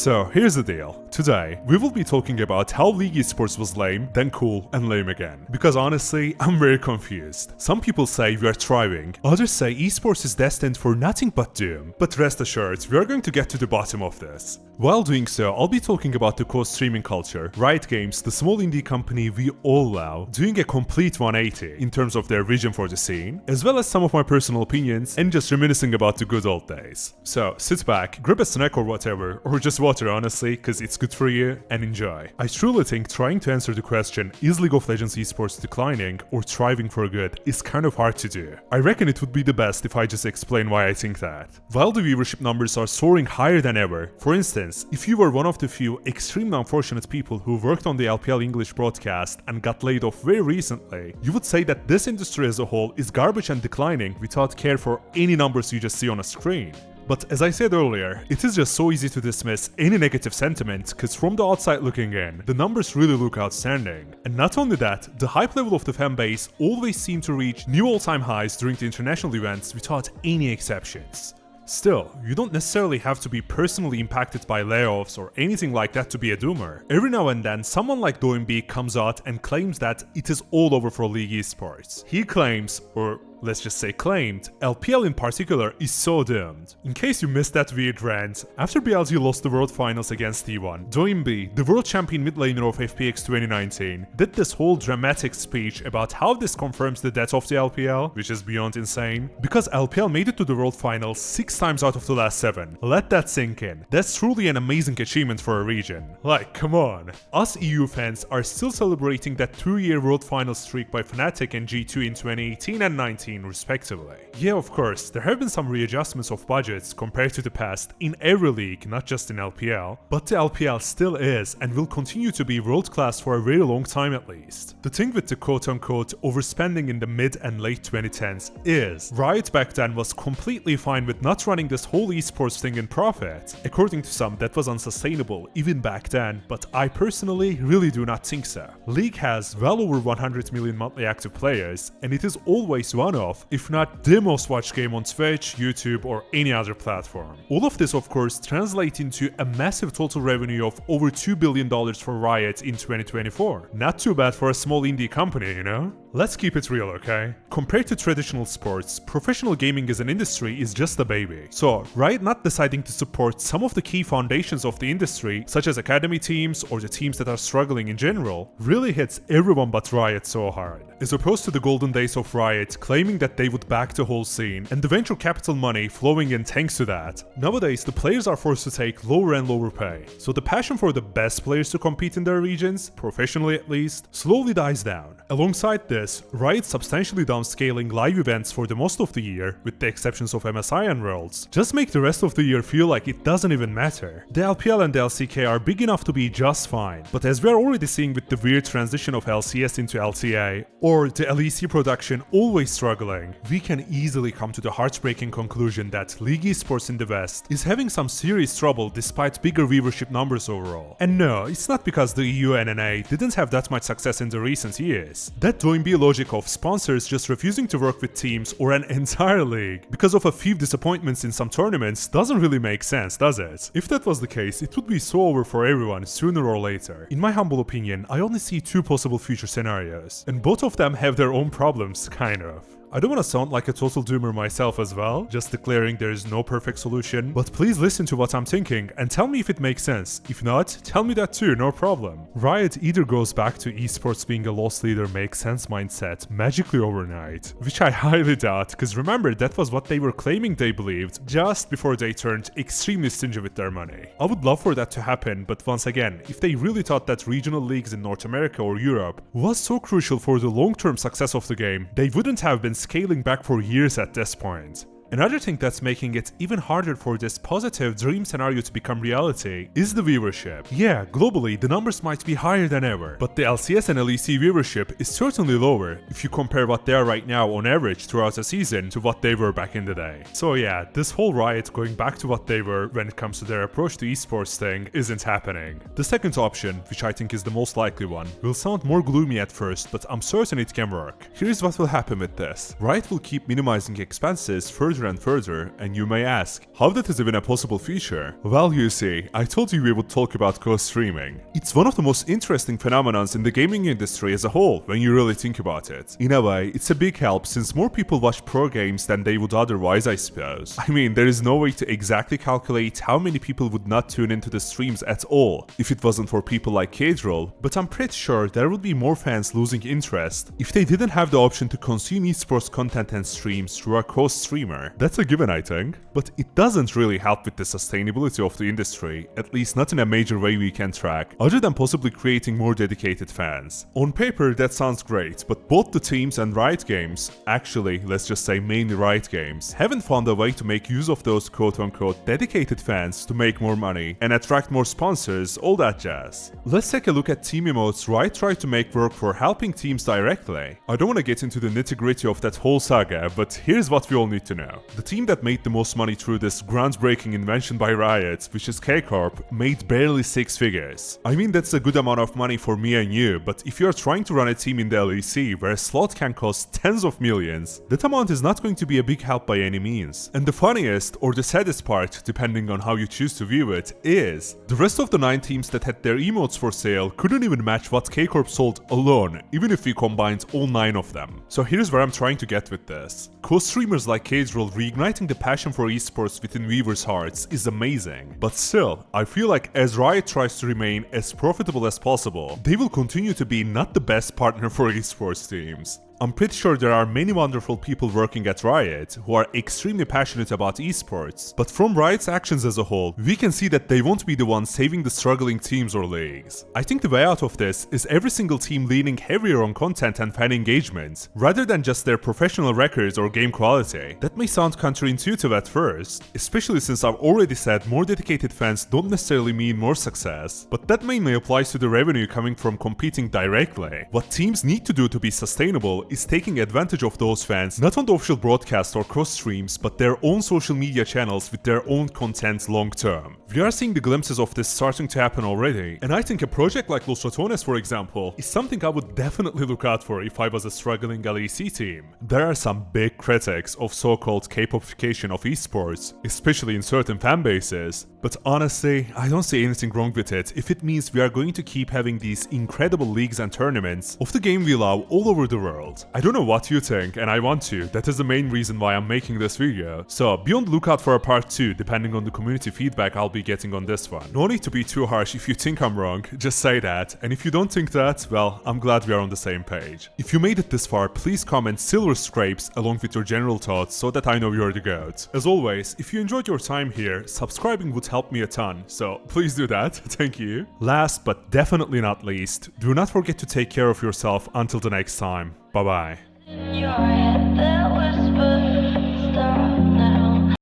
So here's the deal. Today, we will be talking about how League Esports was lame, then cool, and lame again. Because honestly, I'm very confused. Some people say we are thriving, others say esports is destined for nothing but doom. But rest assured, we are going to get to the bottom of this. While doing so, I'll be talking about the co-streaming culture, Riot Games, the small indie company we all love, doing a complete 180 in terms of their vision for the scene, as well as some of my personal opinions, and just reminiscing about the good old days. So sit back, grab a snack or whatever, or just water honestly, cause it's good for you, and enjoy. I truly think trying to answer the question, is League of Legends esports declining or thriving for good, is kind of hard to do. I reckon it would be the best if I just explain why I think that. While the viewership numbers are soaring higher than ever, for instance, if you were one of the few extremely unfortunate people who worked on the LPL English broadcast and got laid off very recently, you would say that this industry as a whole is garbage and declining without care for any numbers you just see on a screen. But as I said earlier, it is just so easy to dismiss any negative sentiment, cause from the outside looking in, the numbers really look outstanding. And not only that, the hype level of the fanbase always seemed to reach new all-time highs during the international events without any exceptions. Still, you don't necessarily have to be personally impacted by layoffs or anything like that to be a doomer. Every now and then, someone like Doinby comes out and claims that it is all over for League Esports. He claims, or let's just say claimed, LPL in particular is so doomed. In case you missed that weird rant, after BLG lost the World Finals against T1, Doinby, the world champion mid laner of FPX 2019, did this whole dramatic speech about how this confirms the death of the LPL, which is beyond insane, because LPL made it to the World Finals 6 times out of the last 7. Let that sink in. That's truly an amazing achievement for a region. Like, come on. Us EU fans are still celebrating that 2-year World Final streak by Fnatic and G2 in 2018 and 19. Respectively. Yeah, of course, there have been some readjustments of budgets compared to the past in every league, not just in LPL, but the LPL still is and will continue to be world class for a very long time at least. The thing with the quote-unquote overspending in the mid and late 2010s is, Riot back then was completely fine with not running this whole esports thing in profit. According to some, that was unsustainable even back then, but I personally really do not think so. League has well over 100 million monthly active players, and it is always one of, if not the most watched game on Twitch, YouTube, or any other platform. All of this, of course, translates into a massive total revenue of over $2 billion for Riot in 2024. Not too bad for a small indie company, you know? Let's keep it real, okay? Compared to traditional sports, professional gaming as an industry is just a baby. So, Riot not deciding to support some of the key foundations of the industry, such as academy teams or the teams that are struggling in general, really hits everyone but Riot so hard. As opposed to the golden days of Riot claiming that they would back the whole scene and the venture capital money flowing in thanks to that, nowadays the players are forced to take lower and lower pay. So the passion for the best players to compete in their regions, professionally at least, slowly dies down. Alongside this, Riot substantially downscaling live events for the most of the year, with the exceptions of MSI and Worlds, just make the rest of the year feel like it doesn't even matter. The LPL and the LCK are big enough to be just fine, but as we are already seeing with the weird transition of LCS into LTA, or the LEC production always struggling, we can easily come to the heartbreaking conclusion that League Esports in the West is having some serious trouble despite bigger viewership numbers overall. And no, it's not because the EU and NA didn't have that much success in the recent years. That Doinby logic of sponsors just refusing to work with teams or an entire league because of a few disappointments in some tournaments doesn't really make sense, does it? If that was the case, it would be so over for everyone sooner or later. In my humble opinion, I only see 2 possible future scenarios, and both of them have their own problems, kind of. I don't want to sound like a total doomer myself as well, just declaring there is no perfect solution, but please listen to what I'm thinking and tell me if it makes sense. If not, tell me that too, no problem. Riot either goes back to esports being a loss leader makes sense mindset magically overnight, which I highly doubt, cause remember that was what they were claiming they believed just before they turned extremely stingy with their money. I would love for that to happen, but once again, if they really thought that regional leagues in North America or Europe was so crucial for the long-term success of the game, they wouldn't have been scaling back for years at this point. Another thing that's making it even harder for this positive dream scenario to become reality is the viewership. Yeah, globally the numbers might be higher than ever, but the LCS and LEC viewership is certainly lower if you compare what they are right now on average throughout a season to what they were back in the day. So yeah, this whole Riot going back to what they were when it comes to their approach to esports thing isn't happening. The second option, which I think is the most likely one, will sound more gloomy at first, but I'm certain it can work. Here's what will happen with this. Riot will keep minimizing expenses further further and further, and you may ask, how that is even a possible feature? Well, you see, I told you we would talk about co-streaming. It's one of the most interesting phenomena in the gaming industry as a whole, when you really think about it. In a way, it's a big help since more people watch pro games than they would otherwise, I suppose. I mean, there is no way to exactly calculate how many people would not tune into the streams at all if it wasn't for people like caedrel, but I'm pretty sure there would be more fans losing interest if they didn't have the option to consume esports content and streams through a co-streamer. That's a given, I think, but it doesn't really help with the sustainability of the industry, at least not in a major way we can track, other than possibly creating more dedicated fans. On paper, that sounds great, but both the teams and Riot Games, actually, let's just say mainly Riot Games, haven't found a way to make use of those quote-unquote dedicated fans to make more money and attract more sponsors, all that jazz. Let's take a look at team emotes Riot tried to make work for helping teams directly. I don't want to get into the nitty-gritty of that whole saga, but here's what we all need to know. The team that made the most money through this groundbreaking invention by Riot, which is K-Corp, made barely 6 figures. I mean, that's a good amount of money for me and you, but if you're trying to run a team in the LEC where a slot can cost tens of millions, that amount is not going to be a big help by any means. And the funniest, or the saddest part, depending on how you choose to view it, is the rest of the 9 teams that had their emotes for sale couldn't even match what K-Corp sold alone, even if we combined all 9 of them. So here's where I'm trying to get with this. Co-streamers like caedrel reigniting the passion for esports within viewers' hearts is amazing, but still, I feel like as Riot tries to remain as profitable as possible, they will continue to be not the best partner for esports teams. I'm pretty sure there are many wonderful people working at Riot who are extremely passionate about esports, but from Riot's actions as a whole, we can see that they won't be the ones saving the struggling teams or leagues. I think the way out of this is every single team leaning heavier on content and fan engagement, rather than just their professional records or game quality. That may sound counterintuitive at first, especially since I've already said more dedicated fans don't necessarily mean more success, but that mainly applies to the revenue coming from competing directly. What teams need to do to be sustainable is taking advantage of those fans not on the official broadcast or cross streams, but their own social media channels with their own content long term. We are seeing the glimpses of this starting to happen already, and I think a project like Los Ratones, for example, is something I would definitely look out for if I was a struggling LEC team. There are some big critics of so-called K-popification of esports, especially in certain fan bases, but honestly, I don't see anything wrong with it if it means we are going to keep having these incredible leagues and tournaments of the game we love all over the world. I don't know what you think, and I want to. That is the main reason why I'm making this video. So be on the lookout for a part 2 depending on the community feedback I'll be getting on this one. No need to be too harsh if you think I'm wrong, just say that, and if you don't think that, well, I'm glad we are on the same page. If you made it this far, please comment silver scrapes along with your general thoughts so that I know you're the goat. As always, if you enjoyed your time here, subscribing would help me a ton, so please do that, thank you. Last but definitely not least, do not forget to take care of yourself until the next time. Bye bye.